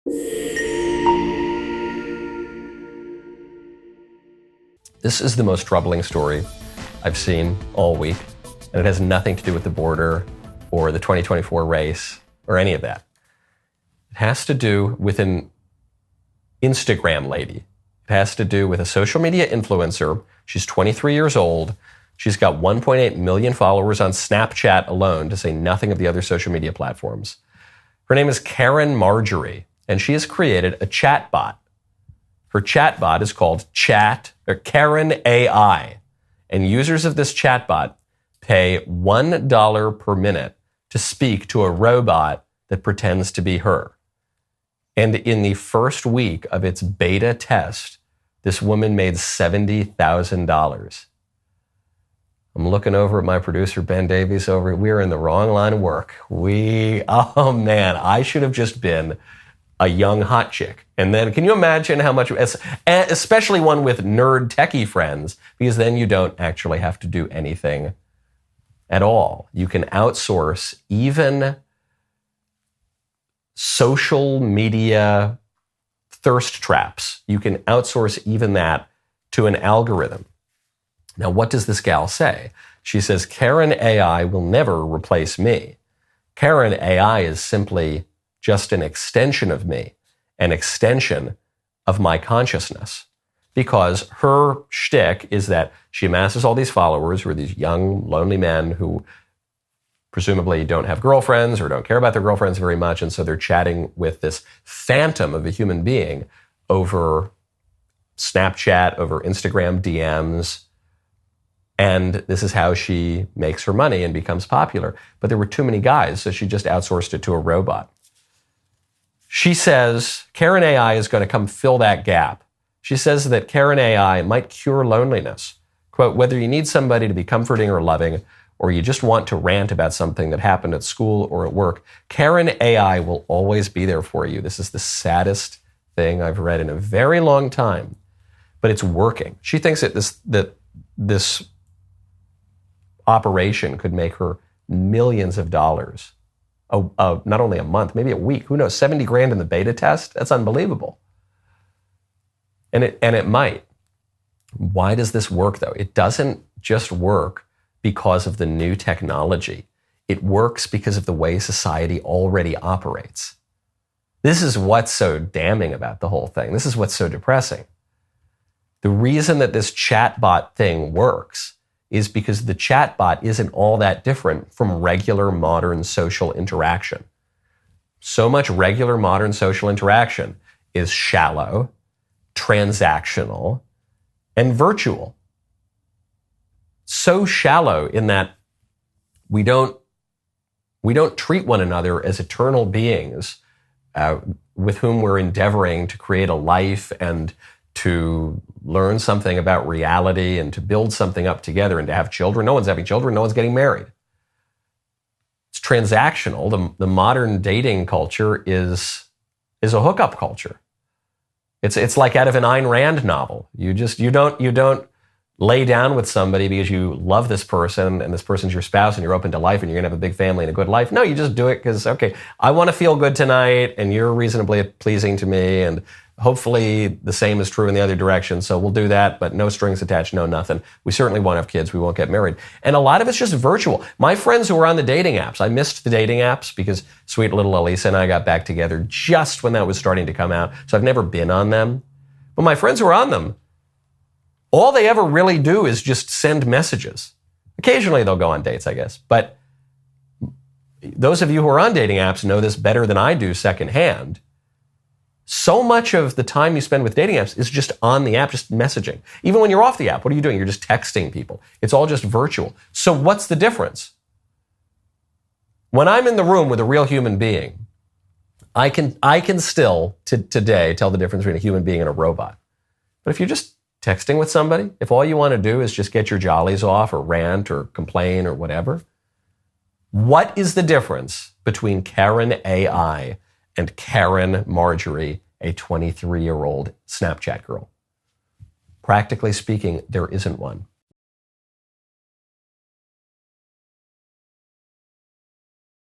This is the most troubling story I've seen all week, and it has nothing to do with the border or the 2024 race or any of that. It has to do with an Instagram lady. It has to do with a social media influencer. She's 23 years old. She's got 1.8 million followers on Snapchat alone, to say nothing of the other social media platforms. Her name is Caryn Marjorie, and she has created a chatbot. Her chatbot is called Caryn A.I, and users of this chatbot pay $1 per minute to speak to a robot that pretends to be her. And in the first week of its beta test, this woman made $70,000. I'm looking over at my producer, Ben Davies, we're in the wrong line of work. Oh man, I should have just been a young hot chick. And then can you imagine how much, especially one with nerd techie friends, because then you don't actually have to do anything at all. You can outsource even social media thirst traps. You can outsource even that to an algorithm. Now, what does this gal say? She says, Caryn AI will never replace me. Caryn AI is simply just an extension of me, an extension of my consciousness. Because her shtick is that she amasses all these followers who are these young, lonely men who presumably don't have girlfriends or don't care about their girlfriends very much, and so they're chatting with this phantom of a human being over Snapchat, over Instagram DMs, and this is how she makes her money and becomes popular. But there were too many guys, so she just outsourced it to a robot. She says Caryn AI is going to come fill that gap. She says that Caryn AI might cure loneliness. Quote, whether you need somebody to be comforting or loving, or you just want to rant about something that happened at school or at work, Caryn AI will always be there for you. This is the saddest thing I've read in a very long time, but it's working. She thinks that this operation could make her millions of dollars. Not only a month, maybe a week. Who knows? $70,000 in the beta test? That's unbelievable. And it might. Why does this work, though? It doesn't just work because of the new technology. It works because of the way society already operates. This is what's so damning about the whole thing. This is what's so depressing. The reason that this chatbot thing works is because the chatbot isn't all that different from regular modern social interaction. So much regular modern social interaction is shallow, transactional, and virtual. So shallow in that we don't treat one another as eternal beings with whom we're endeavoring to create a life and to learn something about reality and to build something up together and to have children. No one's having children. No one's getting married. It's transactional. The modern dating culture is a hookup culture. It's like out of an Ayn Rand novel. You don't lay down with somebody because you love this person and this person's your spouse and you're open to life and you're gonna have a big family and a good life. No, you just do it because, okay, I want to feel good tonight and you're reasonably pleasing to me, and hopefully the same is true in the other direction. So we'll do that, but no strings attached, no nothing. We certainly won't have kids. We won't get married. And a lot of it's just virtual. My friends who were on the dating apps, I missed the dating apps because sweet little Elisa and I got back together just when that was starting to come out. So I've never been on them. But my friends who are on them, all they ever really do is just send messages. Occasionally they'll go on dates, I guess. But those of you who are on dating apps know this better than I do secondhand. So much of the time you spend with dating apps is just on the app, just messaging. Even when you're off the app, what are you doing? You're just texting people. It's all just virtual. So what's the difference? When I'm in the room with a real human being, I can still today tell the difference between a human being and a robot. But if you're just texting with somebody, if all you want to do is just get your jollies off or rant or complain or whatever, what is the difference between Caryn AI and Caryn Marjorie, a 23-year-old Snapchat girl? Practically speaking, there isn't one.